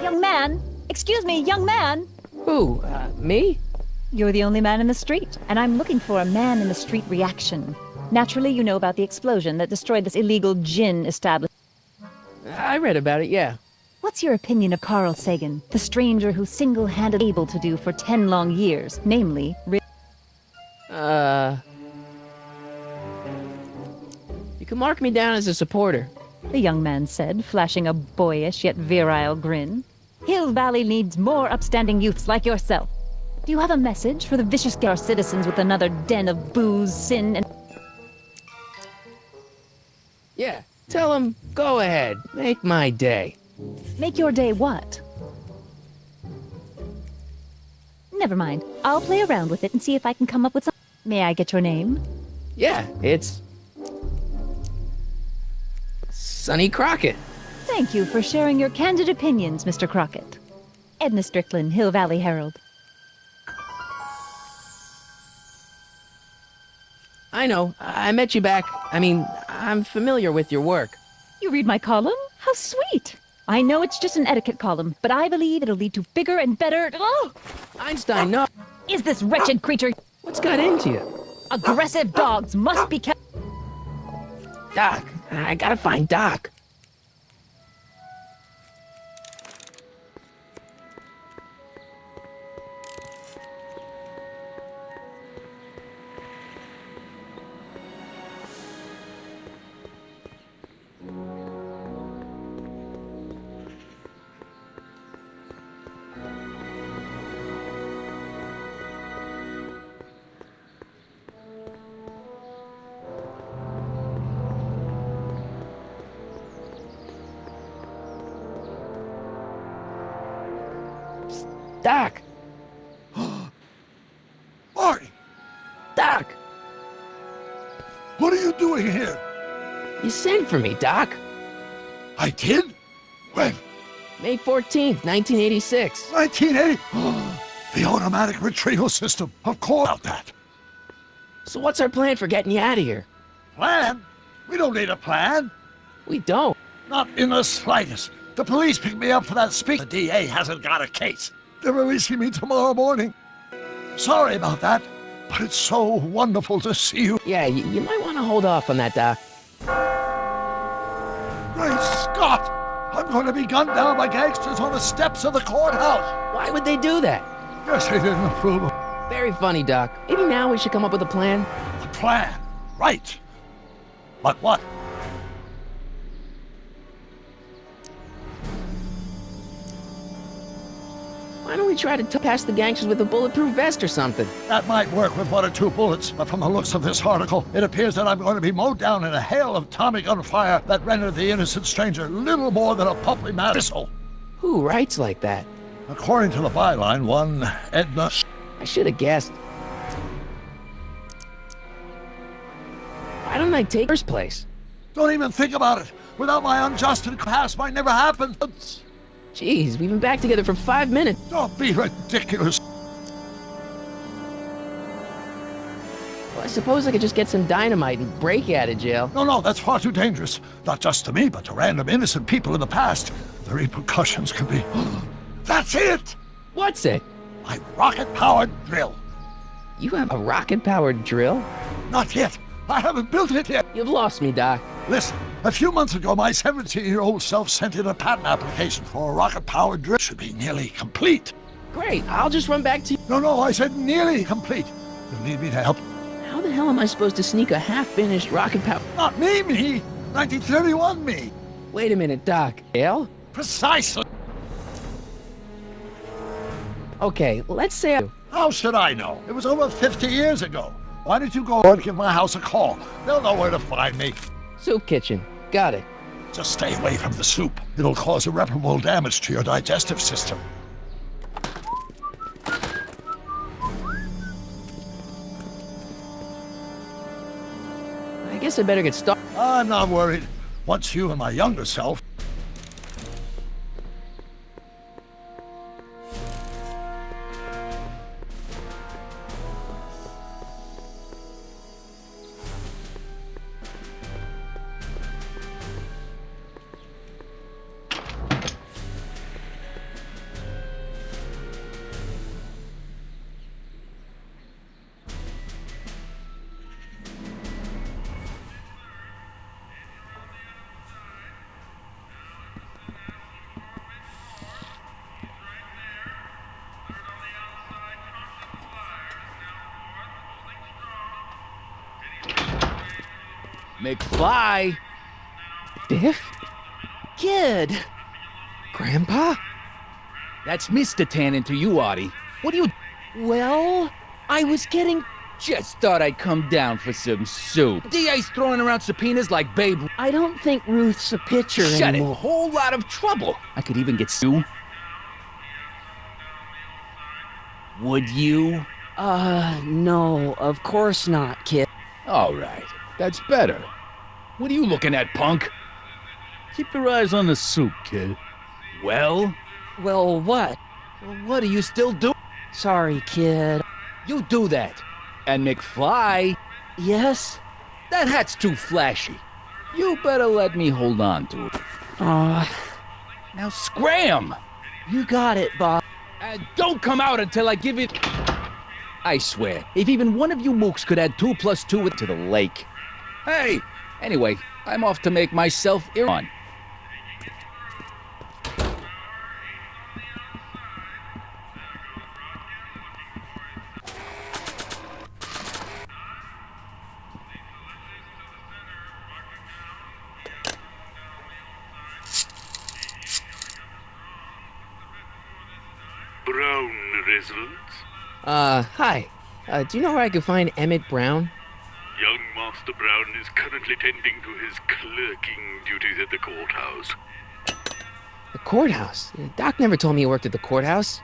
Young man! Excuse me, young man! Who, me? You're the only man in the street, and I'm looking for a man-in-the-street reaction. Naturally, you know about the explosion that destroyed this illegal gin establishment. I read about it, yeah. What's your opinion of Carl Sagan, the stranger who single-handedly able to do for 10 long years, namely... You can mark me down as a supporter. The young man said, flashing a boyish yet virile grin. Hill Valley needs more upstanding youths like yourself. Do you have a message for the vicious our citizens with another den of booze, sin, and... Yeah, tell him, go ahead, make my day. Make your day what? Never mind. I'll play around with it and see if I can come up with some... May I get your name? Yeah, it's... Sonny Crockett. Thank you for sharing your candid opinions, Mr. Crockett. Edna Strickland, Hill Valley Herald. I know, I met you back. I'm familiar with your work. You read my column? How sweet! I know it's just an etiquette column, but I believe it'll lead to bigger and better... Oh! Einstein, no. Is this wretched creature... What's got into you? Aggressive dogs must be kept... Doc, I gotta find Doc. Doc! Marty! Doc! What are you doing here? You sent for me, Doc. I did? When? May 14th, 1986. 1980? The automatic retrieval system. Of course about that. So what's our plan for getting you out of here? Plan? We don't need a plan. We don't. Not in the slightest. The police picked me up for that speak. The DA hasn't got a case. They're releasing me tomorrow morning. Sorry about that, but it's so wonderful to see you. Yeah, you might want to hold off on that, Doc. Great Scott! I'm going to be gunned down by gangsters on the steps of the courthouse. Why would they do that? Guess they didn't approve of Very funny, Doc. Maybe now we should come up with a plan. the plan. Right. But what? Why don't we try to pass the gangsters with a bulletproof vest or something? That might work with 1 or 2 bullets, but from the looks of this article, it appears that I'm going to be mowed down in a hail of Tommy gunfire that rendered the innocent stranger little more than a puppy missile. Who writes like that? According to the byline, one Edna... I should have guessed. Why don't I take first place? Don't even think about it. Without my unjust and past might never happen. Jeez, we've been back together for 5 minutes. Don't be ridiculous. Well, I suppose I could just get some dynamite and break you out of jail. No, that's far too dangerous. Not just to me, but to random innocent people in the past. The repercussions could be... That's it! What's it? My rocket-powered drill. You have a rocket-powered drill? Not yet, I haven't built it yet. You've lost me, Doc. Listen, a few months ago, my 17-year-old self sent in a patent application for a rocket-powered drill. Should be nearly complete. Great, I'll just run back to you. No, I said nearly complete. You'll need me to help. How the hell am I supposed to sneak a half-finished rocket power? Not me. 1931 me. Wait a minute, Doc. Hale? Precisely. Okay, let's say How should I know? It was over 50 years ago. Why don't you go and give my house a call? They'll know where to find me. Soup kitchen. Got it. Just stay away from the soup. It'll cause irreparable damage to your digestive system. I guess I better get started. I'm not worried. Once you and my younger self... McFly! Biff? Kid! Grandpa? That's Mr. Tannen to you, Artie. What do you... Well, I was getting... Just thought I'd come down for some soup. DA's throwing around subpoenas like Babe... I don't think Ruth's a pitcher Shut it. anymore. A whole lot of trouble. I could even get Sue. Would you? No, of course not, kid. All right. That's better. What are you looking at, punk? Keep your eyes on the soup, kid. Well? Well, what? Well, what are you still doing? Sorry, kid. You do that. And McFly, Yes? that hat's too flashy. You better let me hold on to it. Now scram! You got it, Bob. And don't come out until I give it... I swear, if even one of you mooks could add 2 + 2 to the lake. Hey! Anyway, I'm off to make myself on. Brown residents? Hi. Do you know where I can find Emmett Brown? Young Master Brown is currently tending to his clerking duties at the courthouse. The courthouse? Doc never told me he worked at the courthouse.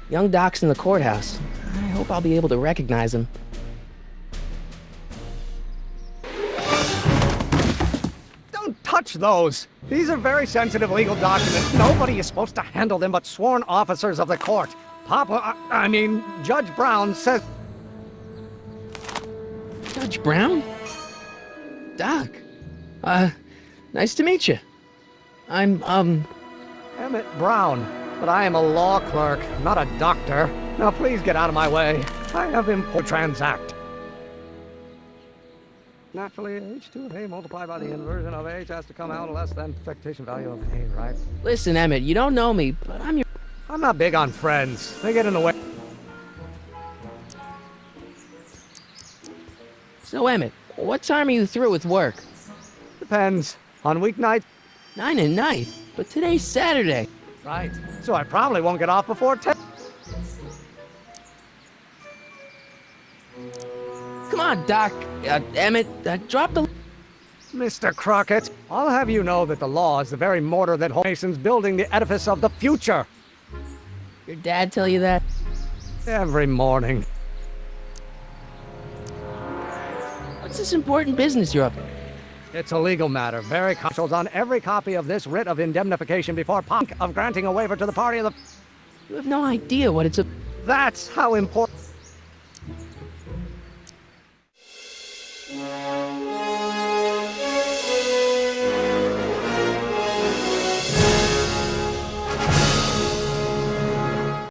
Young Doc's in the courthouse. I hope I'll be able to recognize him. Don't touch those. These are very sensitive legal documents. Nobody is supposed to handle them but sworn officers of the court. Judge Brown says... Judge Brown? Doc. Nice to meet you. I'm, Emmett Brown. But I am a law clerk, not a doctor. Now please get out of my way. I have import transact. Naturally, h2 of A multiplied by the inversion of H has to come out less than expectation value of A, right? listen, Emmett, you don't know me, but I'm your... I'm not big on friends. They get in the way. So, Emmett, what time are you through with work? Depends. On weeknights, 9 at night, but today's Saturday. right. So I probably won't get off before 10. Come on, Doc. Emmett, drop the... Mr. Crockett, I'll have you know that the law is the very mortar that holds Masons building the edifice of the future. Your dad tell you that? Every morning. What's this important business you're up to? It's a legal matter. Very conscious on every copy of this writ of indemnification before of granting a waiver to the party of the... You have no idea what it's a... That's how important...